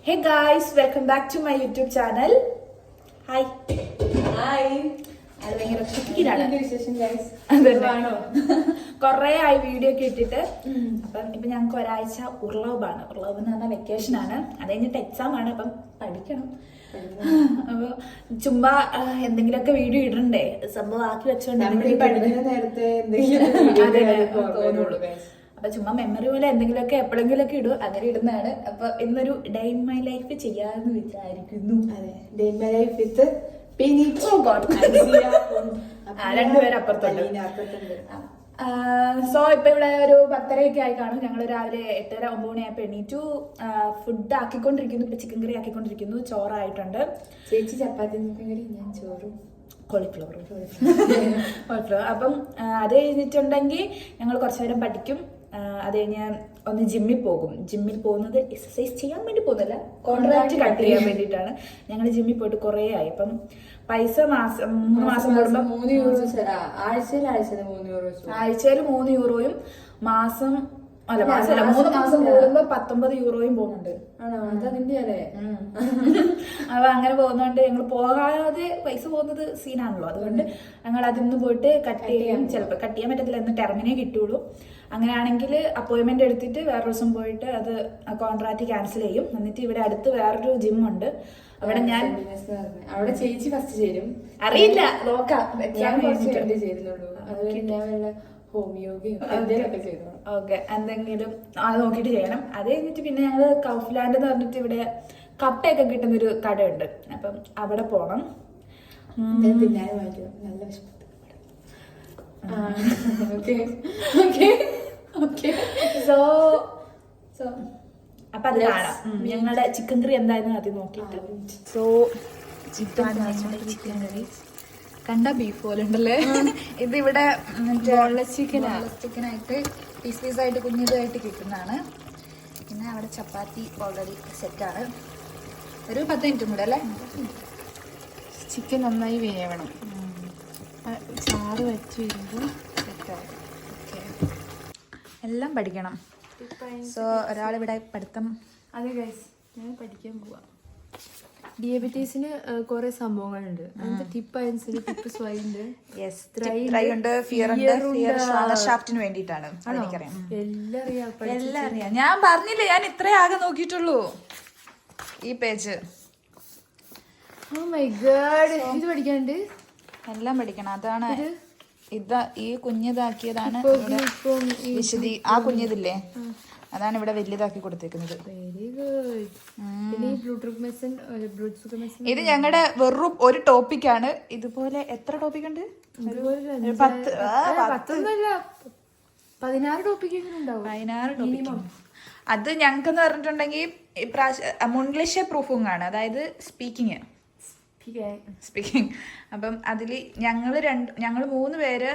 Hey guys, welcome back to my YouTube channel. Hi. Hi. അത് ഭയങ്കര ഷിക്കിലാണ്. വിശേഷം കൊറേ ആയി വീഡിയോ ഒക്കെ ഇട്ടിട്ട്. അപ്പം ഇപ്പൊ ഞങ്ങൾക്ക് ഒരാഴ്ച ഉർളവാണ്. ഉർളവ് എന്ന് പറഞ്ഞാൽ വെക്കേഷൻ ആണ്. അത് കഴിഞ്ഞിട്ട് എക്സാം ആണ്. അപ്പം പഠിക്കണം. അപ്പൊ ചുമ്മാ എന്തെങ്കിലുമൊക്കെ വീഡിയോ ഇടണ്ടേ, സംഭവം ആക്കി വെച്ചോണ്ട് അപ്പൊ ചുമ്മാ മെമ്മറി പോലെ എന്തെങ്കിലുമൊക്കെ എപ്പോഴെങ്കിലുമൊക്കെ ഇടും, അങ്ങനെ ഇടുന്നതാണ്. അപ്പൊ ഇന്നൊരു ഡേ ഇൻ മൈ ലൈഫ് ചെയ്യാന്ന് വിചാരിക്കുന്നു. അതെ, day in my life with രണ്ടുപേരും അപ്പുറത്തുണ്ട്. സോ ഇപ്പൊ ഇവിടെ ഒരു 10:30 ആയി കാണും. ഞങ്ങൾ രാവിലെ 8:30-9 മണിയായപ്പോ എണീറ്റു. ഫുഡ് ആക്കിക്കൊണ്ടിരിക്കുന്നു. ഇപ്പൊ ചിക്കൻ കറി ആക്കിക്കൊണ്ടിരിക്കുന്നു. ചോറായിട്ടുണ്ട്. ചേച്ചി ചപ്പാത്തി കറി, ഞാൻ ചോറും കോളിഫ്ലവർ. അപ്പം അത് കഴിഞ്ഞിട്ടുണ്ടെങ്കിൽ ഞങ്ങൾ കുറച്ചു നേരം പഠിക്കും. അത് കഴിഞ്ഞ് ഒന്ന് ജിമ്മിൽ പോകും. ജിമ്മിൽ പോകുന്നത് എക്സസൈസ് ചെയ്യാൻ വേണ്ടി പോകുന്നില്ല, കോൺട്രാക്ട് കട്ട് ചെയ്യാൻ വേണ്ടിയിട്ടാണ്. ഞങ്ങൾ ജിമ്മിൽ പോയിട്ട് കുറേ ആയി. അപ്പം പൈസ 3 മാസം കൂടുമ്പോൾ 3 യൂറോ, ആഴ്ചയിൽ 3 യൂറോയും മാസം 3 മാസം കൂടുമ്പോ 19 യൂറോയും പോകുന്നുണ്ട്. അപ്പൊ അങ്ങനെ പോകുന്നോണ്ട് ഞങ്ങൾ പോകാതെ പൈസ പോകുന്നത് സീനാണല്ലോ. അതുകൊണ്ട് ഞങ്ങൾ അതിന്ന് പോയിട്ട് കട്ട് ചെയ്യും. ചിലപ്പോൾ കട്ട് ചെയ്യാൻ പറ്റത്തില്ല, എന്ന് ടെർമിനേ കിട്ടുള്ളൂ. അങ്ങനെയാണെങ്കിൽ അപ്പോയിന്റ്മെന്റ് എടുത്തിട്ട് വേറെ ദിവസം പോയിട്ട് അത് കോൺട്രാക്ട് ക്യാൻസൽ ചെയ്യും. എന്നിട്ട് ഇവിടെ അടുത്ത് വേറൊരു ജിം ഉണ്ട്. അവിടെ ഞാൻ അവിടെ ചേച്ചി ഫസ്റ്റ് ചേരും. അറിയില്ല, നോക്കാം. ഓക്കെ, എന്തെങ്കിലും അത് നോക്കിയിട്ട് ചെയ്യണം. അത് കഴിഞ്ഞിട്ട് പിന്നെ ഞങ്ങള് കൗഫ്ലാൻഡ് എന്ന് പറഞ്ഞിട്ട് ഇവിടെ കപ്പയൊക്കെ കിട്ടുന്നൊരു കടയുണ്ട്. അപ്പം അവിടെ പോണം. അപ്പൊ അത് കാണാം. ഞങ്ങളുടെ ചിക്കൻ കറി എന്തായിരുന്നു അത് നോക്കിയിട്ട്. സോ ചിക്കൻ കറി കണ്ട ബീഫ് പോലെ ഉണ്ടല്ലേ. ഇതിവിടെ ചിക്കനായിട്ട് പീസായിട്ട് കുഞ്ഞിതായിട്ട് കിട്ടുന്നതാണ്. പിന്നെ അവിടെ ചപ്പാത്തി ഓൾറെഡി സെറ്റാണ്. ഒരു 10 മിനിറ്റും കൂടെ അല്ലേ. ചിക്കൻ നന്നായി വേവണം. ചാറ് വെച്ച് വരുമ്പോൾ സെറ്റാവും. എല്ലാം പഠിക്കണം. സോ ഒരാളിവിടെ പഠിത്തം. അതെ ഗൈസ്, ഞാൻ പഠിക്കാൻ പോവാ. ഡയബറ്റീസിന് കുറെ സംഭവങ്ങളുണ്ട്. ടിപ്പ് സ്വൈൻഡ്, വേണ്ടിയിട്ടാണ്. എല്ലാം അറിയാം. ഞാൻ പറഞ്ഞില്ലേ, ഞാൻ ഇത്രേ ആകെ നോക്കിയിട്ടുള്ളൂ ഈ പേജ്. ഓ മൈ ഗോഡ്, ഇത് പഠിക്കാണ്ട് എല്ലാം പഠിക്കണം. അതാണ് ഈ കുഞ്ഞിതാക്കിയതാണ്. ആ കുഞ്ഞിതില്ലേ, അതാണ് ഇവിടെ വലിയതാക്കി കൊടുത്തേക്കുന്നത്. Very good. പിന്നെ ഇത് ഞങ്ങളുടെ വെറും ഒരു ടോപ്പിക്കാണ്. ഇതുപോലെ എത്ര ടോപ്പിക് ഉണ്ട്? 16 ടോപ്പിക് ഉണ്ടാവും. 16 ടോപ്പിക്. അത് ഞങ്ങൾക്കെന്ന് പറഞ്ഞിട്ടുണ്ടെങ്കിൽ ഇംഗ്ലീഷ് പ്രൂഫിംഗ് ആണ്, അതായത് സ്പീക്കിങ്. അപ്പം അതില് ഞങ്ങൾ 3 പേര്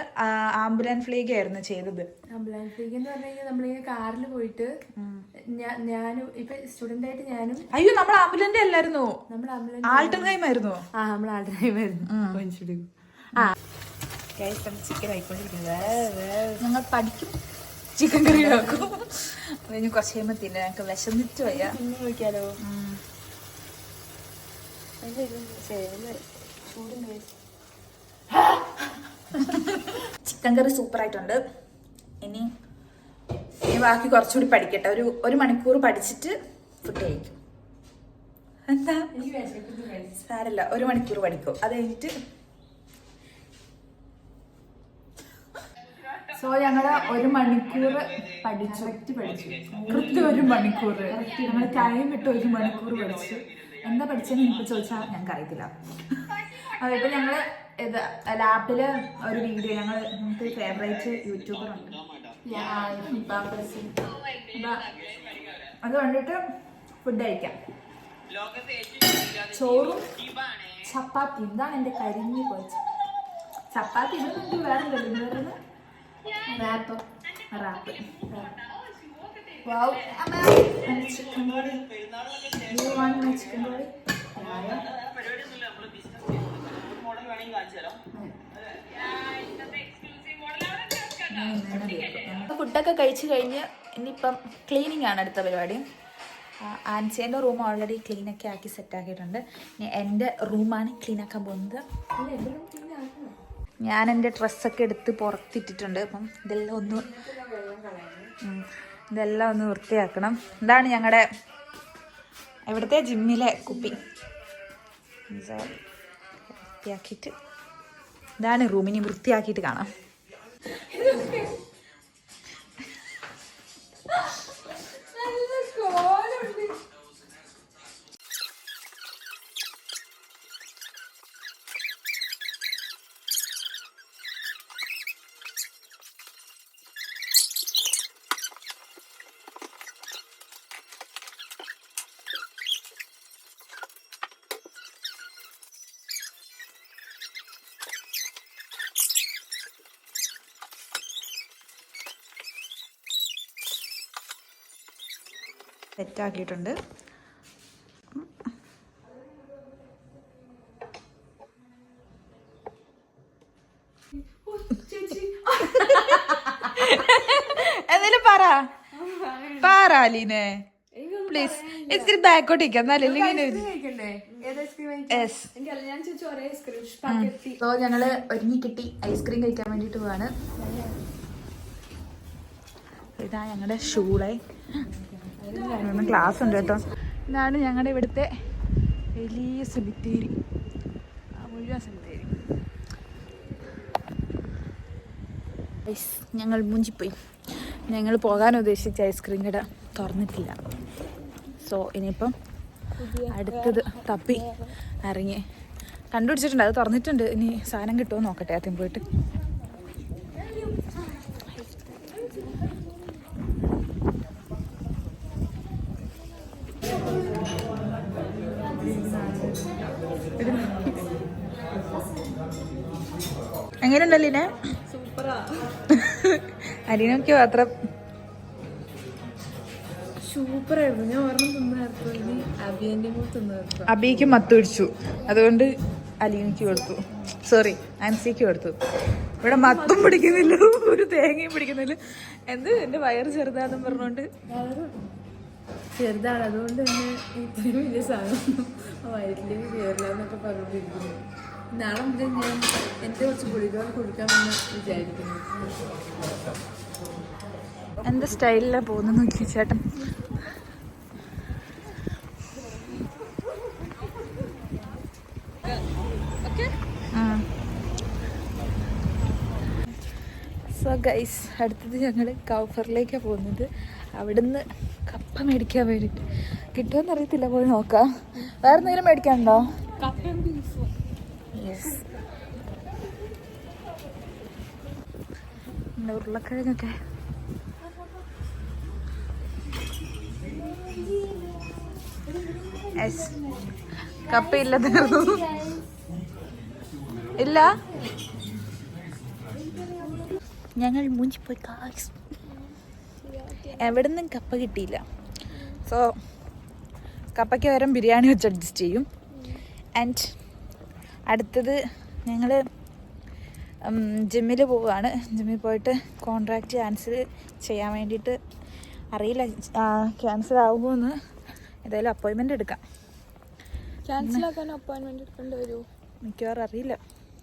ആംബുലൻസ് ഫ്ലീഗ് ആയിരുന്നു ചെയ്തത്. ആംബുലൻസ് ഫ്ലീഗ് എന്ന് പറഞ്ഞു കഴിഞ്ഞാൽ നമ്മളിങ്ങനെ കാറിൽ പോയിട്ട് ഞാനും ഇപ്പൊ സ്റ്റുഡന്റ് ആയിട്ട് ഞാനും. അയ്യോ, നമ്മൾ ആംബുലൻസ് അല്ലായിരുന്നു, ആൾട്ടൻഹൈം ആയിരുന്നു. നമ്മൾ ആൾട്ടൻഹൈം ആയിരുന്നു. ചിക്കൻ ആയിക്കൊണ്ടിരിക്കുന്നത്. ഞങ്ങൾ പഠിക്കും, ചിക്കൻ കറി ആക്കും. അതിന് കുറച്ച് കഴിയുമ്പോൾ തിന്നെ ഞങ്ങൾക്ക് വിശന്നിട്ട് വയ്യ. നോക്കിയാലോ. ചിക്കൻ കറി സൂപ്പർ ആയിട്ടുണ്ട്. ഇനി ബാക്കി കുറച്ചുകൂടി പഠിക്കട്ടെ. ഒരു മണിക്കൂർ പഠിച്ചിട്ട് ഫുഡ് കഴിക്കും. എന്താ സാരല്ല, 1 മണിക്കൂർ പഠിക്കും. അത് കഴിഞ്ഞിട്ട് സോ ഞങ്ങള് 1 മണിക്കൂർ പഠിച്ചു. കൃത്യം 1 മണിക്കൂർ. ഞങ്ങൾ ടൈം ഇട്ട് 1 മണിക്കൂർ പഠിച്ചു. എന്താ പഠിച്ചെന്ന് എനിക്ക് ചോദിച്ചാൽ ഞങ്ങൾക്ക് അറിയത്തില്ല. ഇപ്പൊ ഞങ്ങള് ലാപ്പില് ഒരു വീഡിയോ, നമുക്ക് ഫേവറേറ്റ് യൂട്യൂബർ ഉണ്ട്, അത് കണ്ടിട്ട് ഫുഡ് കഴിക്കാം. ചോറും ചപ്പാത്തി. എന്താണ് എന്റെ കരിഞ്ഞു പോയ ചപ്പാത്തി? ഇത് വേറെ rap. Wow, chicken curry. You want my chicken curry? ഫുഡൊക്കെ കഴിച്ചു കഴിഞ്ഞ് ഇനിയിപ്പം ക്ലീനിങ് ആണ് അടുത്ത പരിപാടി. ആൻസിയുടെ റൂം ഓൾറെഡി ക്ലീനൊക്കെ ആക്കി സെറ്റാക്കിയിട്ടുണ്ട്. ഇനി എൻ്റെ റൂമാണ് ക്ലീനാക്കാൻ പോകുന്നത്. ഞാൻ എൻ്റെ ഡ്രസ്സൊക്കെ എടുത്ത് പുറത്തിട്ടിട്ടുണ്ട്. അപ്പം ഇതെല്ലാം ഒന്ന് വൃത്തിയാക്കണം. ഇതാണ് ഞങ്ങളുടെ ഇവിടുത്തെ ജിമ്മിലെ കുപ്പി. വൃത്തിയാക്കിയിട്ട് ഇതാണ് റൂമിനി വൃത്തിയാക്കിയിട്ട് കാണാം. സെറ്റാക്കിയിട്ടുണ്ട്. എന്തായാലും പറ അലീനെ പ്ലീസ്. ഇത്തിരി ബാക്കോട്ട് ഇരിക്കാം എന്നാലും സോ ഞങ്ങള് ഒരുങ്ങി കിട്ടി ഐസ്ക്രീം കഴിക്കാൻ വേണ്ടിട്ട് പോവാണ്. ഇതാ ഞങ്ങളുടെ ഷൂളെ ക്ലാസ് ഉണ്ട് കേട്ടോ. ഇതാണ് ഞങ്ങളുടെ ഇവിടുത്തെ വലിയ സെമിത്തേരി, മുഴുവൻ സെമിത്തേരി. ഞങ്ങൾ മുഞ്ചിപ്പോയി. ഞങ്ങൾ പോകാൻ ഉദ്ദേശിച്ച ഐസ്ക്രീം കട തുറന്നിട്ടില്ല. സോ ഇനിയിപ്പം അടുത്തത് തപ്പി ഇറങ്ങി കണ്ടുപിടിച്ചിട്ടുണ്ട്. അത് തുറന്നിട്ടുണ്ട്. ഇനി സാധനം കിട്ടുമോ നോക്കട്ടെ ആദ്യം പോയിട്ട്. എങ്ങനെയുണ്ടല്ലേ അലീനൊക്കെ മാത്രം സൂപ്പറായിരുന്നു. ഞാൻ ഓർമ്മ തിന്നായിരുന്നു. അബിയന്റെ തിന്നായിരുന്നു. അബിക്ക് മത്ത് പിടിച്ചു, അതുകൊണ്ട് അലീനയ്ക്ക് കൊടുത്തു. സോറി, ആൻസിക്ക് കൊടുത്തു. ഇവിടെ മത്തും പിടിക്കുന്നില്ല, ഒരു തേങ്ങയും പിടിക്കുന്നില്ല. എന്ത് എന്റെ വയറ് ചെറുതാന്നും പറഞ്ഞോണ്ട്. ചെറുതാണ്, അതുകൊണ്ട് തന്നെ ഇത്രയും വലിയ സാധനം വയറ്റിലേക്ക് കയറില്ല എന്നൊക്കെ പറഞ്ഞിരിക്കുന്നു. നാളെ മുതൽ ഞാൻ എൻ്റെ കുറച്ച് ഗുളികകൾ കൊടുക്കാമെന്ന് വിചാരിക്കുന്നു. എന്താ സ്റ്റൈലിലാണ് പോകുന്നത് നോക്കി ചേട്ടൻ. സോ ഗൈസ്, അടുത്തത് ഞങ്ങൾ കൗഫറിലേക്കാണ് പോകുന്നത്. അവിടുന്ന് കപ്പ മേടിക്കാൻ വേണ്ടിയിട്ട്. കിട്ടുമെന്ന് അറിയത്തില്ല, പോയി നോക്കാം. വേറെ എന്തെങ്കിലും മേടിക്കാനുണ്ടോ? യെസ്, ഉരുളക്കിഴങ്ങൊക്കെ. യെസ്, കപ്പയില്ല, തീർന്നു. ഇല്ല, ഞങ്ങൾ മൂഞ്ചിപ്പോയി. എവിടെ നിന്നും കപ്പ കിട്ടിയില്ല. സോ കപ്പയ്ക്ക് പകരം ബിരിയാണി വെച്ച് അഡ്ജസ്റ്റ് ചെയ്യും. ആൻഡ് അടുത്തത് ഞങ്ങൾ ജിമ്മിൽ പോവുകയാണ്. ജിമ്മിൽ പോയിട്ട് കോൺട്രാക്റ്റ് ക്യാൻസൽ ചെയ്യാൻ വേണ്ടിയിട്ട്. അറിയില്ല ക്യാൻസൽ ആകുമോയെന്ന്. ഏതായാലും അപ്പോയിൻമെൻ്റ് എടുക്കാം. ക്യാൻസലാക്കാൻ അപ്പോയിൻമെൻ്റ് എടുക്കേണ്ടി വരുമോ? മിക്കവാറും അറിയില്ല,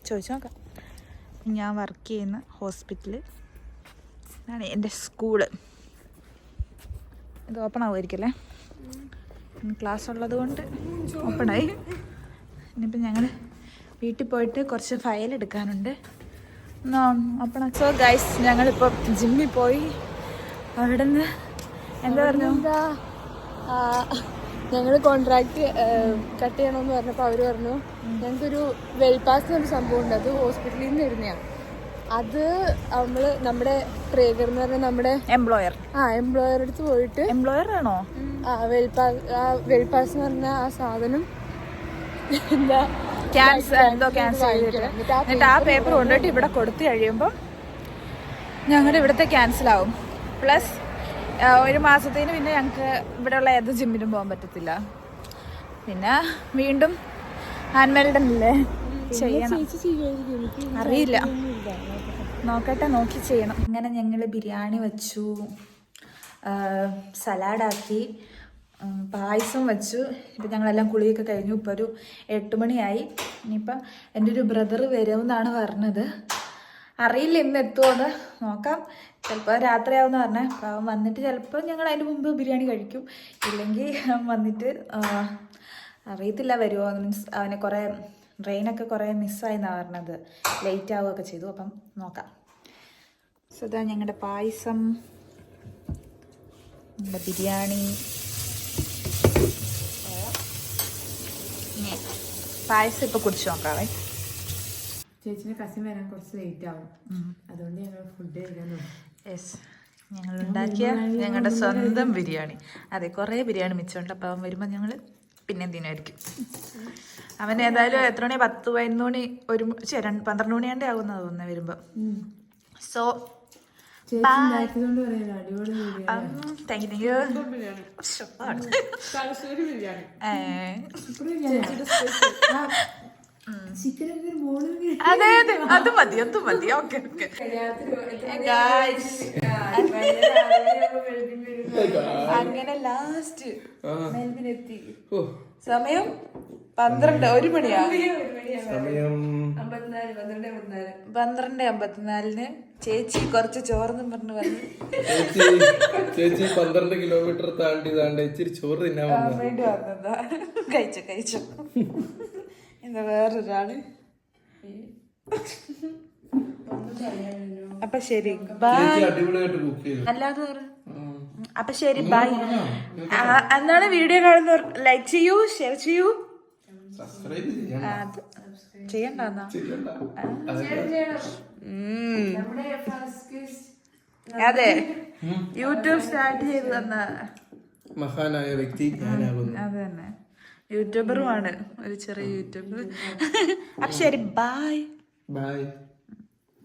ചോദിച്ചു നോക്കാം. ഞാൻ വർക്ക് ചെയ്യുന്ന ഹോസ്പിറ്റൽ ഇതാണ് എൻ്റെ സ്കൂള്. ഇത് ഓപ്പൺ ആവുമായിരിക്കല്ലേ, ക്ലാസ് ഉള്ളത് കൊണ്ട് ഓപ്പണായി. ഇനിയിപ്പോൾ ഞങ്ങൾ വീട്ടിൽ പോയിട്ട് കുറച്ച് ഫയൽ എടുക്കാനുണ്ട്. ഓപ്പൺ. സോ ഗൈസ്, ഞങ്ങളിപ്പോൾ ജിമ്മിൽ പോയി. അവിടെ നിന്ന് എന്താ പറഞ്ഞു, ഞങ്ങൾ കോൺട്രാക്ട് കട്ട് ചെയ്യണമെന്ന് പറഞ്ഞപ്പോൾ അവർ പറഞ്ഞു ഞങ്ങൾക്കൊരു വെൽപാസ് എന്നൊരു സംഭവം ഉണ്ട്, അത് ഹോസ്പിറ്റലിൽ നിന്ന് വരുന്നതാണ്. അത് നമ്മുടെ ട്രേഗർ എന്ന് പറഞ്ഞാൽ നമ്മുടെ എംപ്ലോയർ അടുത്ത് പോയിട്ട്. എംപ്ലോയർ ആണോ? വെൽപാസ് എന്ന് പറഞ്ഞാൽ ആ സാധനം എന്താ ക്യാൻസൽ എന്നിട്ട് ആ പേപ്പർ കൊണ്ടുപോയിട്ട് ഇവിടെ കൊടുത്തു കഴിയുമ്പോൾ ഞങ്ങളുടെ ഇവിടുത്തെ ക്യാൻസലാവും. പ്ലസ് 1 മാസത്തിന് പിന്നെ ഞങ്ങൾക്ക് ഇവിടെയുള്ള ഏത് ജിമ്മിലും പോകാൻ പറ്റത്തില്ല. പിന്നെ വീണ്ടും ഹാൻഡ്മെയ്ഡല്ലേ ചെയ്യണം. അറിയില്ല, നോക്കട്ടെ, നോക്കി ചെയ്യണം. അങ്ങനെ ഞങ്ങൾ ബിരിയാണി വെച്ചു, സലാഡാക്കി, പായസം വെച്ചു. ഇപ്പം ഞങ്ങളെല്ലാം കുളിയൊക്കെ കഴിഞ്ഞു. ഇപ്പോൾ ഒരു 8 മണിയായി. ഇനിയിപ്പം എൻ്റെ ഒരു ബ്രദർ വരുമെന്നാണ് പറഞ്ഞത്. അറിയില്ല ഇന്ന് എത്തുമോന്ന്, നോക്കാം. ചിലപ്പോൾ രാത്രിയാവുമെന്ന് പറഞ്ഞേ. അപ്പോൾ അവൻ വന്നിട്ട് ചിലപ്പോൾ ഞങ്ങൾ അതിന് മുമ്പ് ബിരിയാണി കഴിക്കും. ഇല്ലെങ്കിൽ അവൻ വന്നിട്ട് അറിയത്തില്ല വരുമോ. മീൻസ് അവന് കുറേ ട്രെയിനൊക്കെ കുറേ മിസ്സായിന്നാണ് പറഞ്ഞത്. ലേറ്റ് ആവുകയൊക്കെ ചെയ്തു. അപ്പം നോക്കാം. സോ ഇതാ ഞങ്ങളുടെ പായസം, നമ്മുടെ ബിരിയാണി. പായസം ഇപ്പോൾ കുടിച്ച് നോക്കാവേ. ചേച്ചിന്റെ കസിൻ വരാൻ കുറച്ച് ലേറ്റ് ആവും, അതുകൊണ്ട് ഞങ്ങൾ ഫുഡ് കഴിക്കാൻ നോക്കും. യെസ്, ഞങ്ങൾ ഉണ്ടാക്കിയ ഞങ്ങളുടെ സ്വന്തം ബിരിയാണി. അതെ, കുറേ ബിരിയാണി മിച്ചമുണ്ട്. അപ്പോൾ അവൻ വരുമ്പോൾ ഞങ്ങൾ പിന്നെ എന്തിനായിരിക്കും. അവൻ ഏതായാലും എത്ര മണി, 10-11 മണി, 12 മണിയാണ്ടേ ആകുന്നത് തോന്നുന്നത് വരുമ്പോൾ. So thank you. അതെ അതെ, അത് മതി, അത് മതി. Okay okay. അങ്ങനെ ലാസ്റ്റ് മെൽവിനെത്തി. സമയം 1 മണിയാ. 12:54 ചേച്ചി കുറച്ച് ചോറെന്നും പറഞ്ഞു വന്നു. ചേച്ചി 12 കിലോമീറ്റർ താണ്ടി ഇച്ചിരി ചോറ് തിന്നാൻ വേണ്ടി വന്നതാ. കഴിച്ചു. എന്താ വേറൊരാള്. അപ്പൊ ശരി, ബൈ. അടിപൊളിയായിട്ട് കുക്ക് ചെയ്തു. അല്ലാതെ അപ്പൊ ശരി, ബൈ. എന്താണ് വീഡിയോ കാണുന്നവർ ലൈക്ക് ചെയ്യൂ, ഷെയർ ചെയ്യൂ, സബ്സ്ക്രൈബ് ചെയ്യണ്ടെന്നാ. അതെ, യൂട്യൂബ് സ്റ്റാർട്ട് ചെയ്ത് തന്ന മഹാനായ വ്യക്തി ഞാനാകുന്നു. അത് തന്നെ, യൂട്യൂബറുമാണ്, ഒരു ചെറിയ യൂട്യൂബർ. അപ്പൊ ശരി, ബൈ. ബൈ.